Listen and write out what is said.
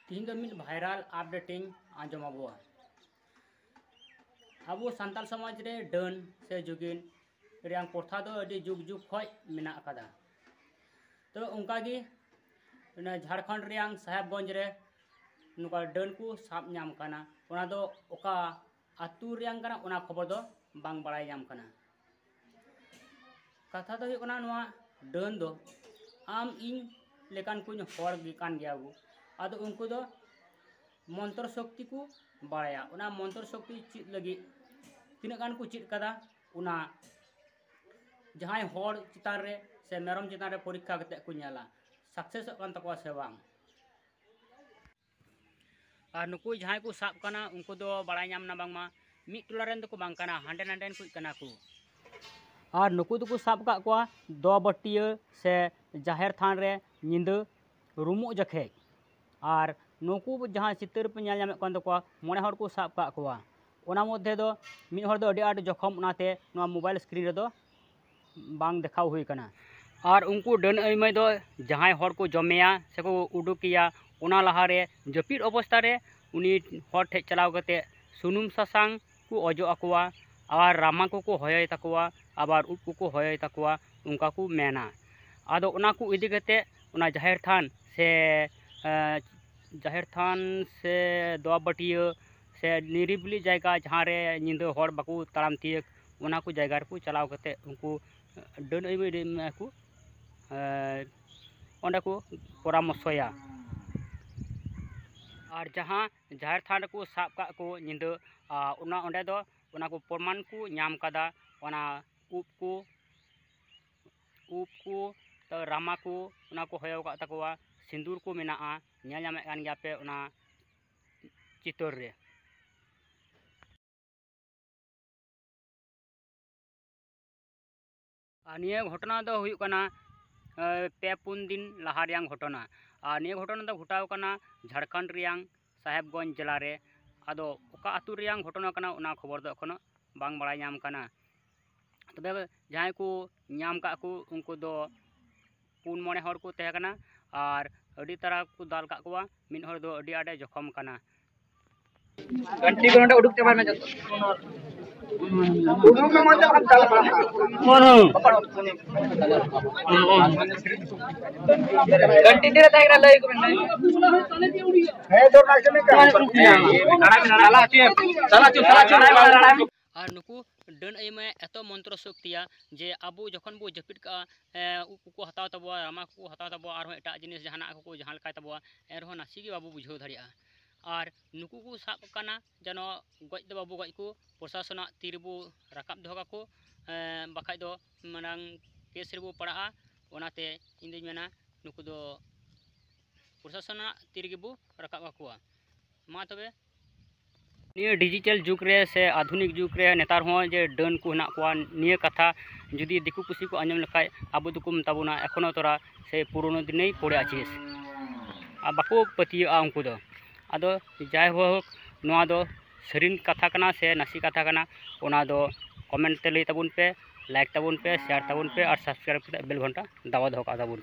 तीन मिट viral updating आंजमाबो अबो सान्ताल समाज रे डन से जुगिन रियांग प्रथा दो अडी जुग जुग खय मेना अकादा। तो उनकागी झारखंड रियांग साहेबगंज रे नुका डन को साब नाम काना ओना दो ओका आतु रियांग काना ओना खबर दो बांग बड़ाय नाम काना। कथा दो हुयुग काना नुआ डन दो आम इन लेकान कुछ हर कान गयाबो आदो उनको दो मंत्र शक्ति को बाड़ाया उना मंत्र शक्ति चीज लगी तीना गान को चीज कदा उना जहां हर चितान रे से मेरम चितान रे परीक्षा कते को नेला सक्सेस कान तकवा से बांग और नुकु जहां को साब काना उनको दो बाड़ाय नाम ना बांगमा मिट टोला रेन दो को बांग काना हांडे नांडेन को काना को और नुकु दो को साब का को दो बटिया से जाहिर थान रे निंद रुमु जखे और नुकु जहां चितर पे नेल नामे कान तकवा मोने हर को साब का को ओना मध्य दो मिट हर दो अडी आड जखम उनाते नोआ मोबाइल स्क्रीन रे दो बांग देखाव हुई कना। और उनको डन अइमै दो जहां हर को जमेया से को उडुकिया ओना लहा रे जपिर अवस्था रे उनी हर ठे चलाव कते सुनुम सासांग को अजो अकवा और रामा को होय तकवा आबार उप को होय तकवा उनका को मेना आदो ओना को इदी कते ओना जाहिर थान से दो बटिया से निरिबली जगह जहाँ रे निंदा हर बाकू ताराम तियक ओना को जगह रे को चलाव कते उनको डन अइमै को ओंडे को परामर्शया और जहाँ जाहिर थान को साब का को निंदा ओना ओंडे दो ओना को प्रमाण को नाम कदा ओना उप को तो रामा को ओना को होय का तकवा सिंदूर को मेना नेल नामे कान गया पे ओना चितर रे। निया घटना दो हुयुग कना पे पुन दिन लहा रियांग घटना और निया घटना दो घटाव कना झारखंड रियांग साहेबगंज जिला रे आदो ओका आतु रियांग घटना कना ओना खबर दो एखोनो बांग बड़ाय नाम कना। तबे जहां को नाम का को उनको दो पुन मोने हर को तहे कना और अडी तरह को दाल का को मिन हर दो अडी आडे जखम कना घंटी घंटा उडुक चबा में जतो उडुक में मत हम चला मोनो घंटी तेरे ताइरा लई को है दो नाक में का चला और नुकु डन अइमै एतो मंत्र शक्तिया जे आबो जखन बो जपिट का उप को हताव तबवा रामा को हताव तबवा और एटा जिनिस जहाना को जहां लका तबवा एरहो नासी के बाबू बुझाव धरिया और नुकु को साब काना जनो गज दो बाबू गज को प्रशासन तीरबो राकाब दोगा को बखाय दो मानang केस रेबो पड़ा ओनाते इंदि मेना नुकु दो प्रशासन तीरगेबो राकाब को मा तबे निया डिजिटल जुग रे से आधुनिक जुग रे नेतार हो जे डन को हना को निया कथा जुदी दिकु पुसी को आंजम लखाय आबो दुकु मताबोना एखोनो तोरा से पुरोनो दिनै पड़े आछिस आ बाको पतिया उनको दो आदो जाय हो नोआ दो सरीन कथा कना से नासी कथा कना ओना दो कमेंट ते लई ताबुन पे लाइक ताबुन पे शेयर ताबुन पे और सब्सक्राइब बेल घंटा दावा दो का ताबुन।